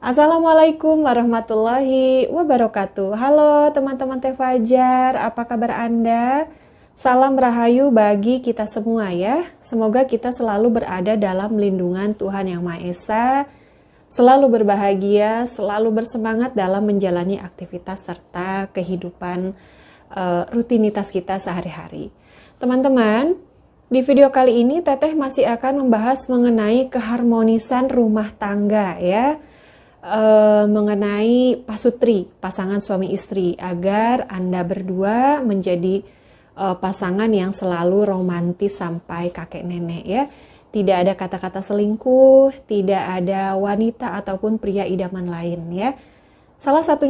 Assalamualaikum warahmatullahi wabarakatuh. Halo teman-teman Teh Fajar, apa kabar Anda? Salam rahayu bagi kita semua ya. Semoga kita selalu berada dalam lindungan Tuhan Yang Maha Esa, selalu berbahagia, selalu bersemangat dalam menjalani aktivitas serta kehidupan rutinitas kita sehari-hari. Teman-teman, di video kali ini Teteh masih akan membahas mengenai keharmonisan rumah tangga ya. Mengenai pasutri, pasangan suami istri, agar Anda berdua menjadi pasangan yang selalu romantis sampai kakek nenek ya. Tidak ada kata-kata selingkuh, tidak ada wanita ataupun pria idaman lain ya. Salah satu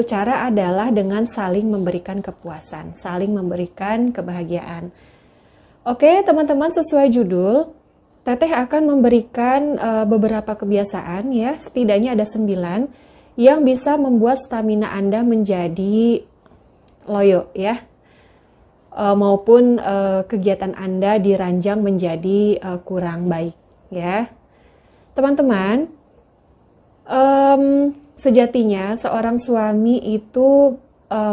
cara adalah dengan saling memberikan kepuasan, saling memberikan kebahagiaan. Oke, teman-teman, sesuai judul, Teteh akan memberikan beberapa kebiasaan ya, setidaknya ada 9 yang bisa membuat stamina Anda menjadi loyo ya, maupun kegiatan Anda diranjang menjadi kurang baik ya. Teman-teman, sejatinya seorang suami itu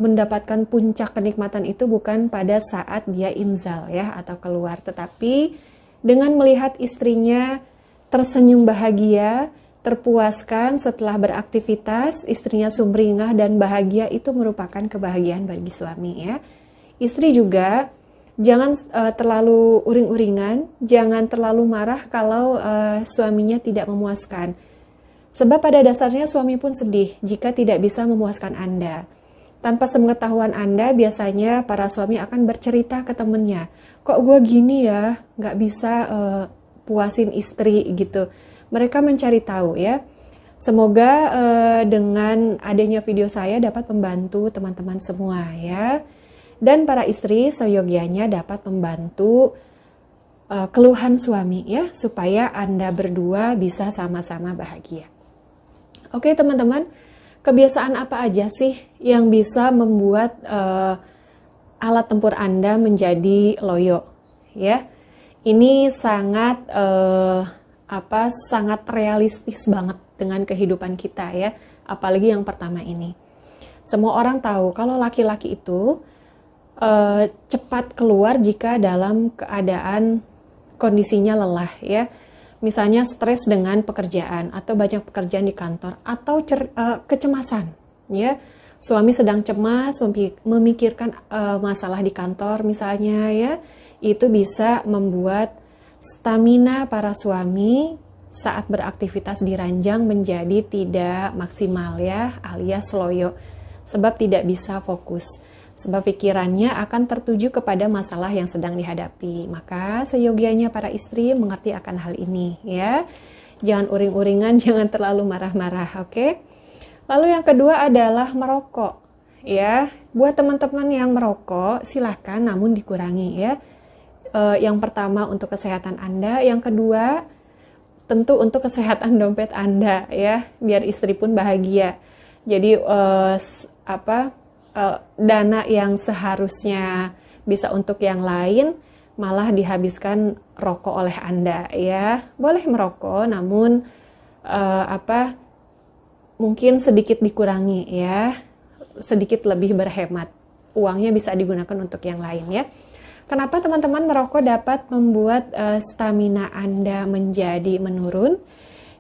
mendapatkan puncak kenikmatan itu bukan pada saat dia inzal ya atau keluar, tetapi dengan melihat istrinya tersenyum bahagia, terpuaskan setelah beraktivitas, istrinya sumringah dan bahagia, itu merupakan kebahagiaan bagi suami ya. Istri juga jangan terlalu uring-uringan, jangan terlalu marah kalau suaminya tidak memuaskan. Sebab pada dasarnya suami pun sedih jika tidak bisa memuaskan Anda. Tanpa sepengetahuan Anda, biasanya para suami akan bercerita ke temennya, kok gue gini ya, gak bisa puasin istri gitu. Mereka mencari tahu ya. Semoga dengan adanya video saya dapat membantu teman-teman semua ya. Dan para istri seyogianya dapat membantu keluhan suami ya, supaya Anda berdua bisa sama-sama bahagia. Oke teman-teman, kebiasaan apa aja sih yang bisa membuat alat tempur Anda menjadi loyo ya? Ini sangat sangat realistis banget dengan kehidupan kita ya, apalagi yang pertama ini. Semua orang tahu kalau laki-laki itu cepat keluar jika dalam keadaan kondisinya lelah ya. Misalnya stres dengan pekerjaan atau banyak pekerjaan di kantor atau kecemasan ya. Suami sedang cemas memikirkan masalah di kantor misalnya ya. Itu bisa membuat stamina para suami saat beraktivitas di ranjang menjadi tidak maksimal ya, alias loyo. Sebab tidak bisa fokus. Sebab pikirannya akan tertuju kepada masalah yang sedang dihadapi. Maka seyogianya para istri mengerti akan hal ini ya. Jangan uring-uringan, jangan terlalu marah-marah, oke? Lalu yang kedua adalah merokok ya. Buat teman-teman yang merokok, silahkan namun dikurangi ya. Yang pertama untuk kesehatan Anda, yang kedua tentu untuk kesehatan dompet Anda ya, biar istri pun bahagia. Jadi dana yang seharusnya bisa untuk yang lain malah dihabiskan rokok oleh Anda ya. Boleh merokok namun mungkin sedikit dikurangi ya, sedikit lebih berhemat, uangnya bisa digunakan untuk yang lain ya. Kenapa teman-teman merokok dapat membuat stamina Anda menjadi menurun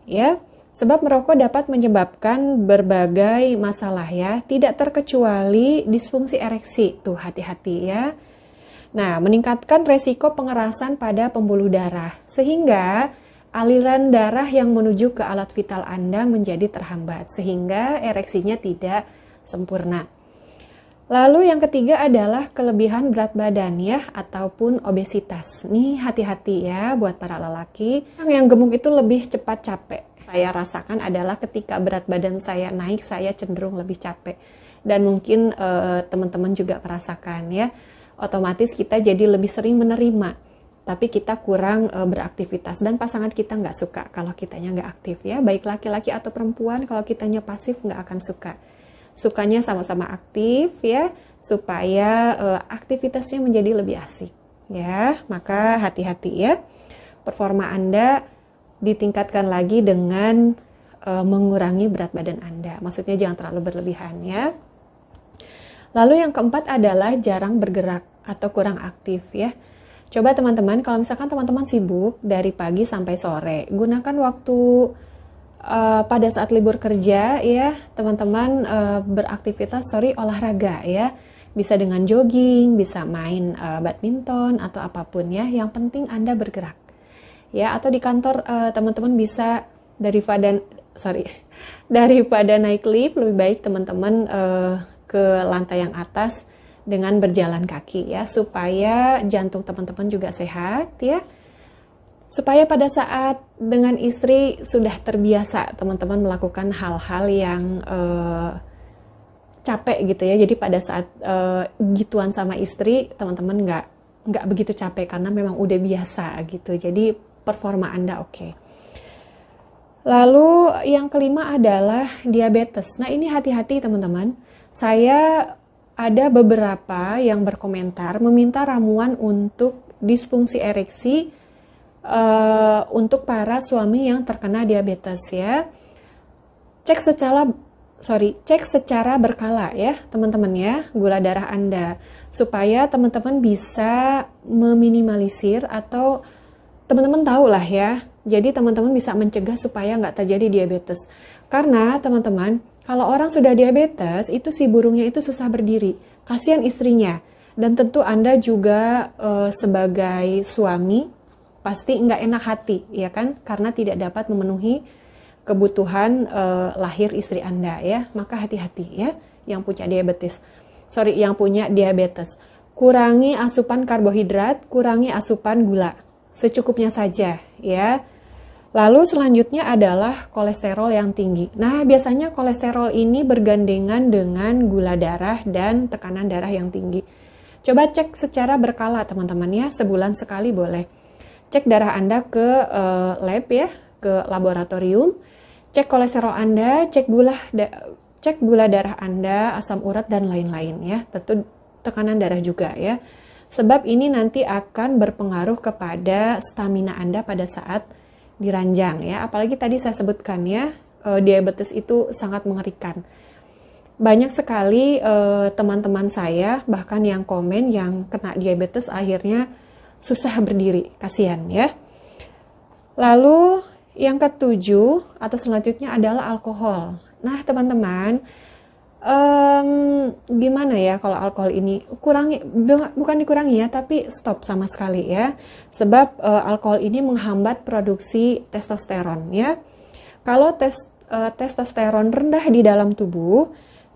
ya? Sebab merokok dapat menyebabkan berbagai masalah ya, tidak terkecuali disfungsi ereksi, tuh hati-hati ya. Nah, meningkatkan resiko pengerasan pada pembuluh darah, sehingga aliran darah yang menuju ke alat vital Anda menjadi terhambat, sehingga ereksinya tidak sempurna. Lalu yang ketiga adalah kelebihan berat badan ya, ataupun obesitas. Nih hati-hati ya buat para lelaki, yang gemuk itu lebih cepat capek. Saya rasakan adalah ketika berat badan saya naik, saya cenderung lebih capek. Dan mungkin teman-teman juga merasakan ya, otomatis kita jadi lebih sering menerima. Tapi kita kurang beraktivitas dan pasangan kita nggak suka kalau kitanya nggak aktif ya. Baik laki-laki atau perempuan, kalau kitanya pasif nggak akan suka. Sukanya sama-sama aktif ya, supaya aktivitasnya menjadi lebih asik ya. Maka hati-hati ya, performa Anda ditingkatkan lagi dengan mengurangi berat badan Anda. Maksudnya jangan terlalu berlebihan ya. Lalu yang keempat adalah jarang bergerak atau kurang aktif ya. Coba teman-teman, kalau misalkan teman-teman sibuk dari pagi sampai sore, gunakan waktu pada saat libur kerja ya, teman-teman beraktivitas olahraga ya. Bisa dengan jogging, bisa main badminton atau apapun ya. Yang penting Anda bergerak. Ya, atau di kantor teman-teman bisa daripada naik lift, lebih baik teman-teman ke lantai yang atas dengan berjalan kaki ya, supaya jantung teman-teman juga sehat ya. Supaya pada saat dengan istri sudah terbiasa teman-teman melakukan hal-hal yang capek gitu ya. Jadi pada saat gituan sama istri, teman-teman nggak begitu capek karena memang udah biasa gitu. Jadi performa Anda oke. Lalu yang kelima adalah diabetes. Nah ini hati-hati teman-teman. Saya ada beberapa yang berkomentar meminta ramuan untuk disfungsi ereksi untuk para suami yang terkena diabetes ya. Cek secara berkala ya teman-teman ya gula darah Anda, supaya teman-teman bisa meminimalisir atau teman-teman tahu lah ya. Jadi teman-teman bisa mencegah supaya nggak terjadi diabetes. Karena teman-teman, kalau orang sudah diabetes, itu si burungnya itu susah berdiri. Kasihan istrinya. Dan tentu Anda juga sebagai suami pasti nggak enak hati, ya kan? Karena tidak dapat memenuhi kebutuhan lahir istri Anda ya. Maka hati-hati ya yang punya diabetes. Kurangi asupan karbohidrat, kurangi asupan gula. Secukupnya saja ya. Lalu selanjutnya adalah kolesterol yang tinggi. Nah, biasanya kolesterol ini bergandengan dengan gula darah dan tekanan darah yang tinggi. Coba cek secara berkala teman-teman ya, sebulan sekali boleh. Cek darah Anda ke lab ya, ke laboratorium. Cek kolesterol Anda, cek gula darah Anda, asam urat dan lain-lain ya. Tentu tekanan darah juga ya. Sebab ini nanti akan berpengaruh kepada stamina Anda pada saat diranjang ya. Apalagi tadi saya sebutkan ya, diabetes itu sangat mengerikan. Banyak sekali teman-teman saya bahkan yang komen yang kena diabetes akhirnya susah berdiri, kasihan ya. Lalu yang ketujuh atau selanjutnya adalah alkohol. Nah teman-teman, gimana ya kalau alkohol ini bukan dikurangi ya, tapi stop sama sekali ya, sebab alkohol ini menghambat produksi testosteron ya. Kalau testosteron rendah di dalam tubuh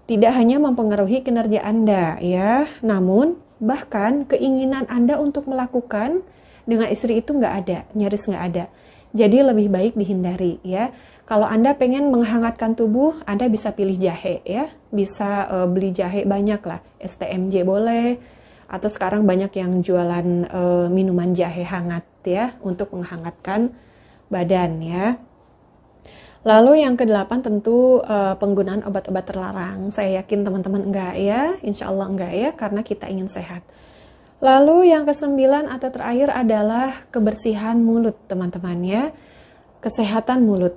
tidak hanya mempengaruhi kinerja Anda ya, namun bahkan keinginan Anda untuk melakukan dengan istri itu nggak ada, nyaris nggak ada. Jadi lebih baik dihindari ya. Kalau Anda pengen menghangatkan tubuh, Anda bisa pilih jahe ya. Bisa beli jahe banyak lah. STMJ boleh. Atau sekarang banyak yang jualan minuman jahe hangat ya. Untuk menghangatkan badan ya. Lalu yang ke-8 tentu penggunaan obat-obat terlarang. Saya yakin teman-teman enggak ya. Insya Allah enggak ya. Karena kita ingin sehat. Lalu yang ke-9 atau terakhir adalah kebersihan mulut teman-teman ya. Kesehatan mulut.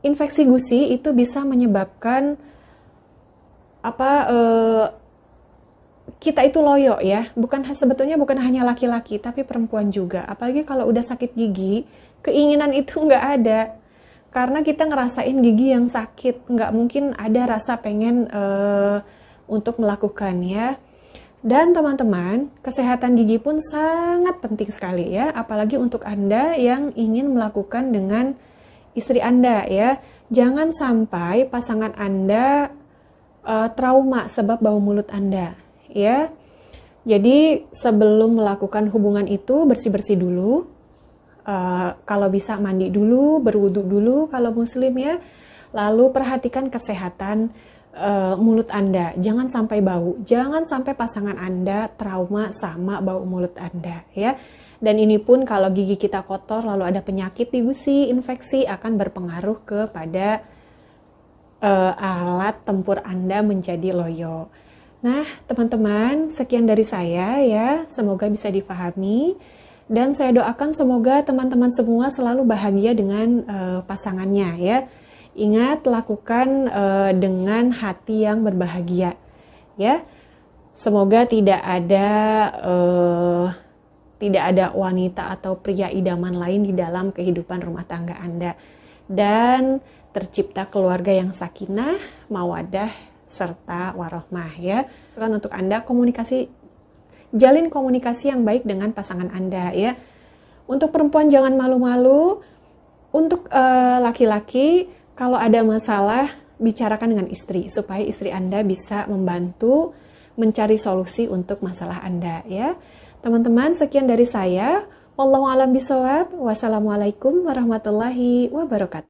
Infeksi gusi itu bisa menyebabkan kita itu loyo ya. Sebetulnya bukan hanya laki-laki tapi perempuan juga. Apalagi kalau udah sakit gigi, keinginan itu nggak ada. Karena kita ngerasain gigi yang sakit, nggak mungkin ada rasa pengen untuk melakukan ya. Dan teman-teman, kesehatan gigi pun sangat penting sekali ya, apalagi untuk Anda yang ingin melakukan dengan istri Anda ya. Jangan sampai pasangan Anda trauma sebab bau mulut Anda ya. Jadi sebelum melakukan hubungan itu bersih-bersih dulu. Kalau bisa mandi dulu, berwudu dulu kalau muslim ya. Lalu perhatikan kesehatan mulut Anda, jangan sampai bau, jangan sampai pasangan Anda trauma sama bau mulut Anda ya. Dan ini pun kalau gigi kita kotor lalu ada penyakit di gusi, infeksi akan berpengaruh kepada alat tempur Anda menjadi loyo. Nah teman-teman, sekian dari saya ya, semoga bisa difahami. Dan saya doakan semoga teman-teman semua selalu bahagia dengan pasangannya ya. Ingat, lakukan dengan hati yang berbahagia ya. Semoga tidak ada wanita atau pria idaman lain di dalam kehidupan rumah tangga Anda. Dan tercipta keluarga yang sakinah, mawaddah, serta warohmah ya. Itu kan untuk Anda jalin komunikasi yang baik dengan pasangan Anda ya. Untuk perempuan jangan malu-malu. Untuk laki-laki, kalau ada masalah, bicarakan dengan istri supaya istri Anda bisa membantu mencari solusi untuk masalah Anda ya. Teman-teman, sekian dari saya. Wallahu a'lam bishawab. Wassalamualaikum warahmatullahi wabarakatuh.